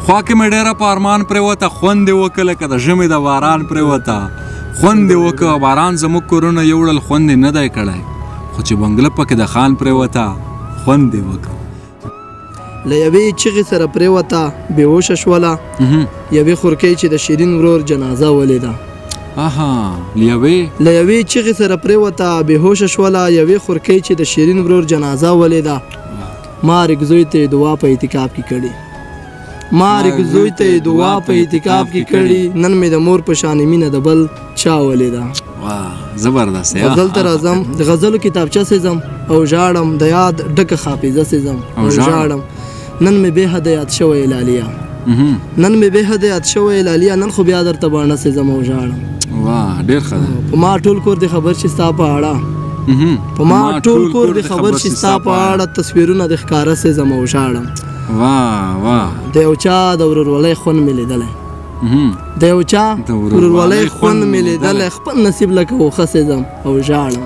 خوا کې مې ډېره په ارمان پرېوته خوند یې وکړه لکه د ژمي د باران پرېوته خوند یې وکړه باران زموږ کورونه یوړل خوند یې نه دی کړی خو چې بنګله پکې د خان پرېوته خوند یې وکړه له یوې چغې سره پرېوته بېهوشه شوله یوې خورکۍ چې د شیرین ورور جنازه ولیده له یوې چغې سره پرېوته بېهوشه شوله یوې خورکۍ چې د شیرین ورور جنازه ولیده ما رګزوی ته یې دعا په اعتکاف کې کړې نن مې د مور په شانې مینه د بل چا ولیده زبردست غزل ته راځم د غزلو کتابچه سېځم او ژاړم د یاد ډکه حافظه سېځم او ژاړم نن مې بې حده یاد شوی لالیا نن خو بیا درته باڼه سېځم او ژاړم ډېر ښه ده په ما ټول کور دې خبر شي ستا په اړه تصویرونه د ښکاره سېځم او ژاړم د یو چا د ورورولۍ خوند مې لیدلی خپل نصیب لکه اوښه سېځم او ژاړم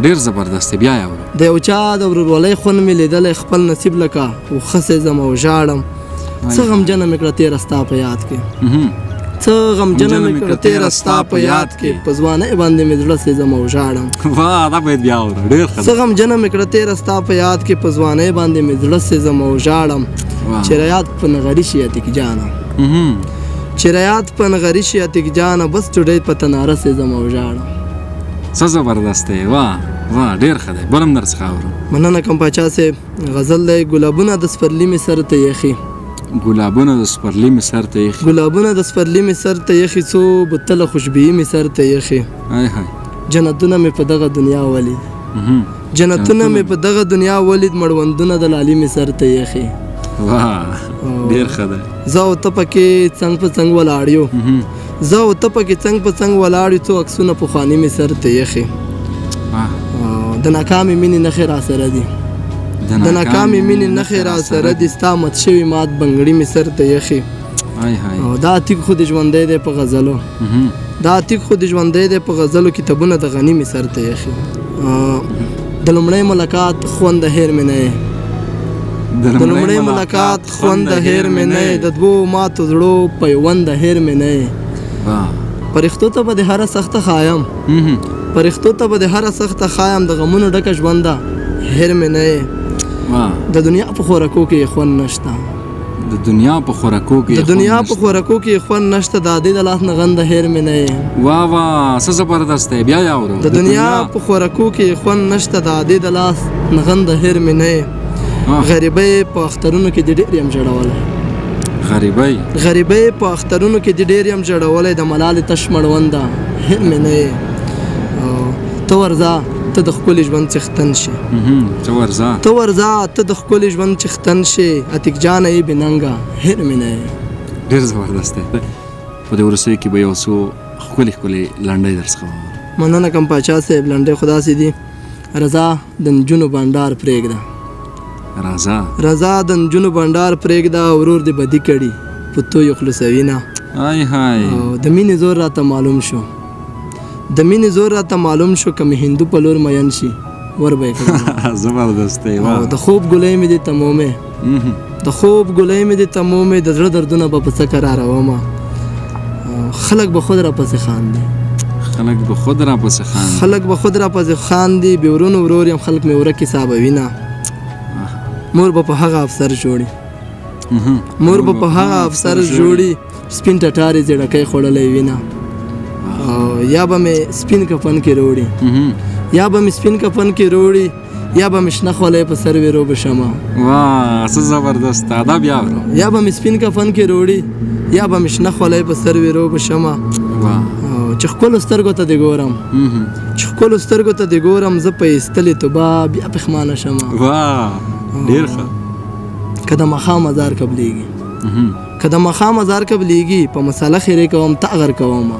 ډېر زبردست بیا یې اورو د یو چا د ورورولۍ خوند مې لیدلی خپل نصیب لکه اوښه سېځم او ژاړم څه غمجنه مې کړه تېره ستا په یاد کې په ځوانۍ باندې مې زړه سېځم او ژاړم څه غمجنه مې کړه تېره ستا په یاد کې په ځوانۍ باندې مې زړه سېځم او ژاړم چې رایاد په نغري شي اتیک جانه بس ډوډۍ په تناره سېځم او ژاړم څه زبردست دی ډېر ښه دی بل هم درڅخه اورو مننه کم پاچا صاحب غزل دی ګلابونه د سپرلي مې سر ته یخي ګلابونه د سپرلي مې سر ته یخي څو بوتله خوشبويي مې سر ته یخي جنتونه مې په دغه دنیا ولید مړوندونه د لالي مې سر ته یخي ډېر ښه دی زه او ته پکې څنګ په څنګ ولاړ یو څو عکسونه پخواني مې سر ته یخي د ناکامې مینې نښې را سره دي ستا مت شوي مات بنګړي مې سر ته یخي دا عتیق خو دې ژوندی دی په غزلو کتابونه د غني مې سر ته یخي د لومړۍ ملاقات خوند هیر مې نه یې د دوو ماتو زړو پیوند هیر مې نه یې پرښتو ته به د هره سخته خایم د غمونو ډکه ژونده هیر مې نه یې د دنیا په خوراکو کې خوند نشته د دنیا په خوراکو کې خوند نشته د عادي د لاس نغنده هیر مې نه یې څه زبردست دی بیا یې اورو د دنیا په خوراکو کې خوند نشته د عادي د لاس نغنده هیر مې نه یې غریبۍ په اخترونو کې د ډېر یم ژړولی د ملالې تش مړونده هیر مې نه یې ته ورځه ته د ښکلي ژوند څښتن شې اتیک جانه یې بېننګه هیر مې نه یې ډېر زبردست دی په دې وروستیو کې به یو څو ښکلې لنډۍ درڅخه واورو مننه کم پاچا صاحب لنډۍ خو داسې دي رضا د نجونو بنډار پرېږده ورور دې بدي کړي په تو یې خلوصوینه د مینې زور راته معلوم شو که مې هندو په لور مین شي ور به یې کړم زبردست دی د خوب ګلۍ مې دې تمومې د زړه دردونه به په څه قرارومه خلک به خود راپسې خاندي بې ورور یم خلک مې ورک حسابوینه مور به په هغه افسر جوړي سپین ټټارې زړکۍ خوړلی وینه یا به مې سپین کفن کې روړي یا به مې شنه خولۍ په سر ویرو بشمه څه زبردست ادب یا به مې سپین کفن کې روړي یا به مې شنه خولۍ په سر ویرو بشمه چې ښکلو سترګو ته دې ګورم زه په ایستلې توبه بیا پښمانه شمه ډېر ښه که د ماښام مزار قبلیږي په مساله خیرې کوم تا غر کومه